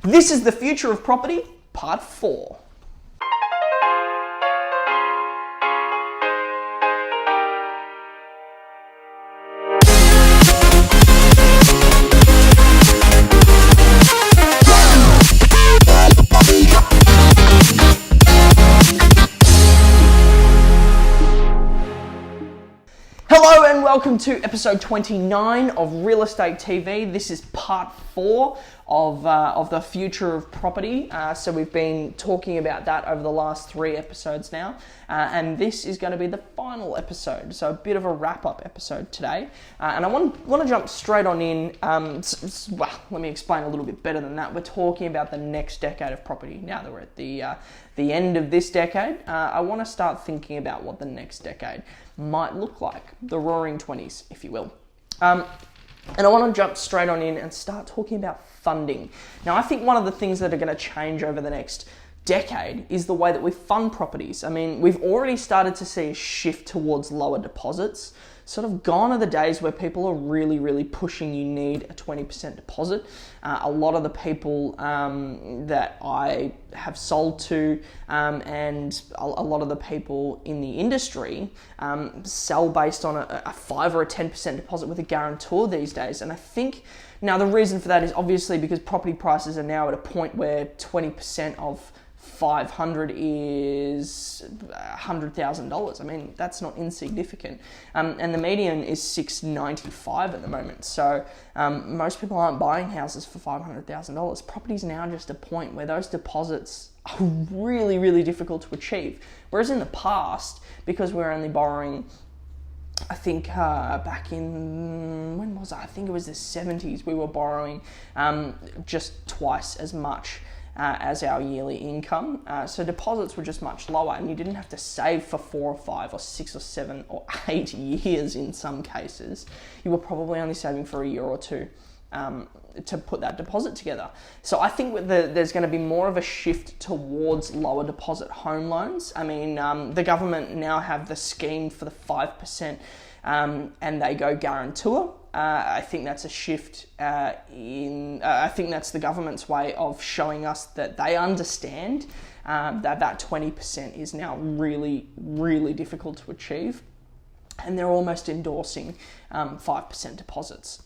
This is the future of property, part 4. Hello and welcome to episode 29 of Real Estate TV. This is part 4 of the future of property. So we've been talking about that over the last 3 episodes now, and this is going to be the final episode. So a bit of a wrap-up episode today, and I want to jump straight on in. Well, let me explain a little bit better than that. We're talking about the next decade of property. Now that we're at the end of this decade, I want to start thinking about what the next decade might look like, the roaring 20s, if you will. And I want to jump straight on in and start talking about funding. Now, I think one of the things that are going to change over the next decade is the way that we fund properties. I mean, we've already started to see a shift towards lower deposits. Sort of gone are the days where people are really pushing you need a 20% deposit. A lot of the people that I have sold to and a lot of the people in the industry sell based on a 5 or a 10% deposit with a guarantor these days. And I think now the reason for that is obviously because property prices are now at a point where 20% of 500 is $100,000. I mean, that's not insignificant. And the median is $695 at the moment. So most people aren't buying houses for $500,000. Property's now just a point where those deposits are really difficult to achieve. Whereas in the past, because we're only borrowing, I think back in, when was it? I think it was the 70s, we were borrowing just twice as much as our yearly income. So deposits were just much lower, and you didn't have to save for 4 or 5 or 6 or 7 or 8 years in some cases. You were probably only saving for a year or two to put that deposit together. So I think there's going to be more of a shift towards lower deposit home loans. I mean, the government now have the scheme for the 5% and they go guarantor. I think that's a shift I think that's the government's way of showing us that they understand that 20% is now really difficult to achieve. And they're almost endorsing 5% deposits.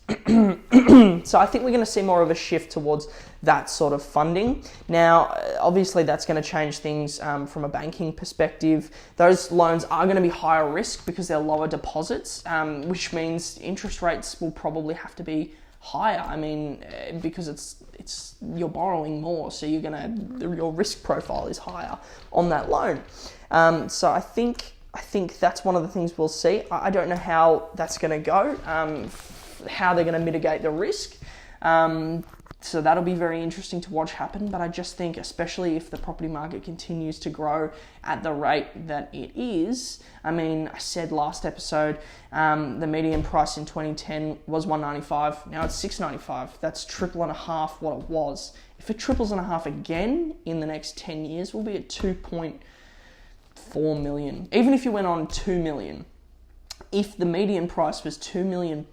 So I think we're going to see more of a shift towards that sort of funding. Now, obviously that's going to change things from a banking perspective. Those loans are going to be higher risk because they're lower deposits, which means interest rates will probably have to be higher. I mean, because it's you're borrowing more, so your risk profile is higher on that loan. So I think that's one of the things we'll see. I don't know how that's going to go, how they're going to mitigate the risk. So that'll be very interesting to watch happen. But I just think, especially if the property market continues to grow at the rate that it is, I mean, I said last episode, the median price in 2010 was $195. Now it's $695. That's triple and a half what it was. If it triples and a half again in the next 10 years, we'll be at 2.4 million. Even if you went on 2 million, if the median price was $2 million,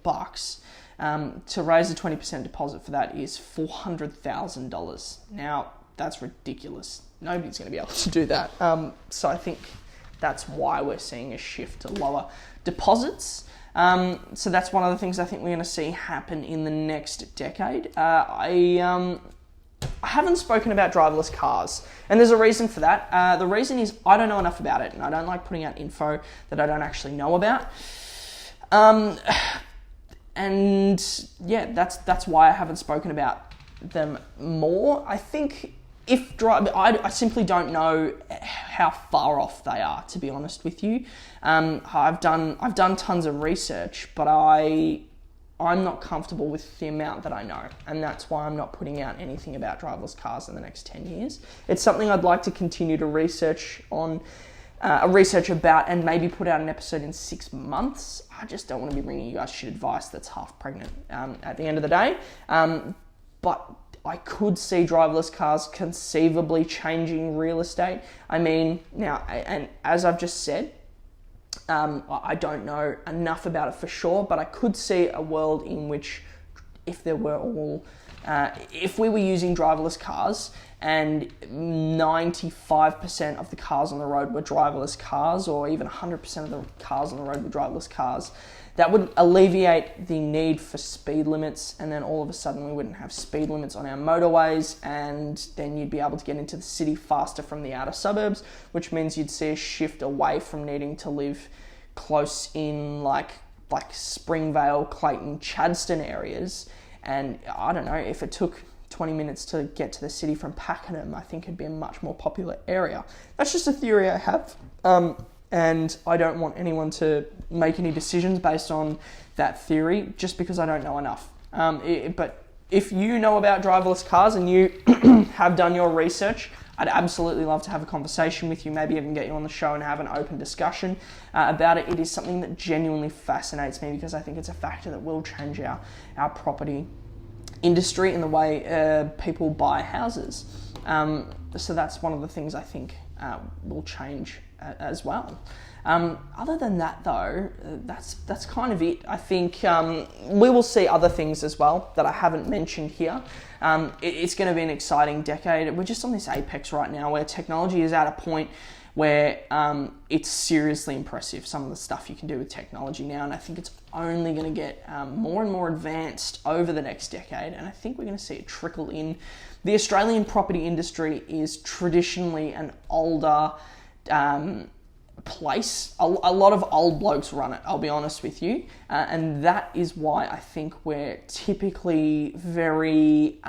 to raise a 20% deposit for that is $400,000. Now, that's ridiculous. Nobody's going to be able to do that. So I think that's why we're seeing a shift to lower deposits. So that's one of the things I think we're going to see happen in the next decade. I haven't spoken about driverless cars, and there's a reason for that. The reason is I don't know enough about it, and I don't like putting out info that I don't actually know about. And yeah, that's why I haven't spoken about them more. I think I simply don't know how far off they are, to be honest with you. I've done tons of research, but I'm not comfortable with the amount that I know, and that's why I'm not putting out anything about driverless cars in the next 10 years. It's something I'd like to continue to research about and maybe put out an episode in 6 months. I just don't want to be bringing you guys shit advice that's half pregnant at the end of the day. But I could see driverless cars conceivably changing real estate. I mean, now, and as I've just said, I don't know enough about it for sure, but I could see a world in which if there were all if we were using driverless cars and 95% of the cars on the road were driverless cars, or even 100% of the cars on the road were driverless cars, that would alleviate the need for speed limits, and then all of a sudden we wouldn't have speed limits on our motorways, and then you'd be able to get into the city faster from the outer suburbs, which means you'd see a shift away from needing to live close in like Springvale, Clayton, Chadstone areas. And I don't know, if it took 20 minutes to get to the city from Pakenham, I think it'd be a much more popular area. That's just a theory I have. And I don't want anyone to make any decisions based on that theory just because I don't know enough. But if you know about driverless cars and you have done your research, I'd absolutely love to have a conversation with you, maybe even get you on the show and have an open discussion about it. It is something that genuinely fascinates me because I think it's a factor that will change our property industry in the way people buy houses. So that's one of the things I think will change as well. Other than that though, that's kind of it. I think we will see other things as well that I haven't mentioned here. It's going to be an exciting decade. We're just on this apex right now where technology is at a point where it's seriously impressive, some of the stuff you can do with technology now, and I think it's only going to get more and more advanced over the next decade, and I think we're going to see it trickle in. The Australian property industry is traditionally an older place. A lot of old blokes run it, I'll be honest with you, and that is why I think we're typically very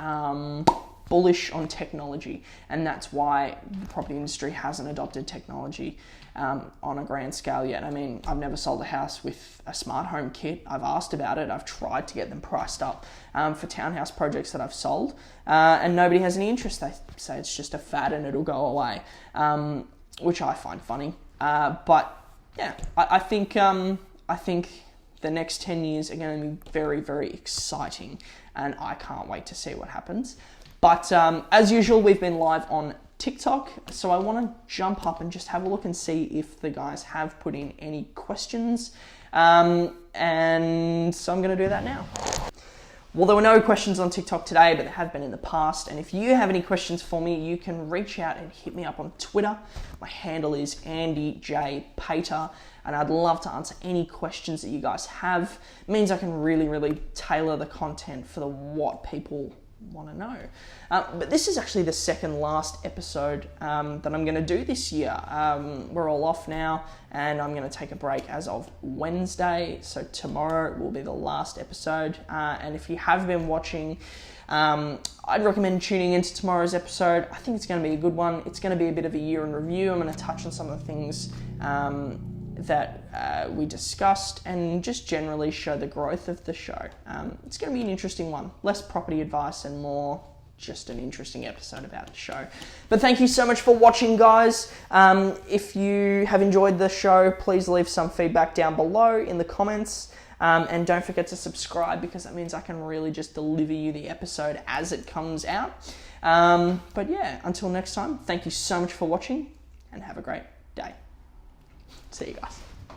bullish on technology, and that's why the property industry hasn't adopted technology on a grand scale yet. I mean, I've never sold a house with a smart home kit. I've asked about it. I've tried to get them priced up for townhouse projects that I've sold, and nobody has any interest. They say it's just a fad and it'll go away, which I find funny. But yeah, I think the next 10 years are going to be very, very exciting, and I can't wait to see what happens. But as usual, we've been live on TikTok, so I want to jump up and just have a look and see if the guys have put in any questions. And so I'm going to do that now. Well, there were no questions on TikTok today, but there have been in the past. And if you have any questions for me, you can reach out and hit me up on Twitter. My handle is Andy J. Pater, and I'd love to answer any questions that you guys have. It means I can really, really tailor the content for what people want to know. But this is actually the second last episode that I'm going to do this year. We're all off now, and I'm going to take a break as of Wednesday. So tomorrow will be the last episode. And if you have been watching, I'd recommend tuning into tomorrow's episode. I think it's going to be a good one. It's going to be a bit of a year in review. I'm going to touch on some of the things that we discussed and just generally show the growth of the show. It's going to be an interesting one. Less property advice and more just an interesting episode about the show. But thank you so much for watching, guys. If you have enjoyed the show, please leave some feedback down below in the comments. And don't forget to subscribe, because that means I can really just deliver you the episode as it comes out. But yeah, until next time, thank you so much for watching and have a great day. See you guys.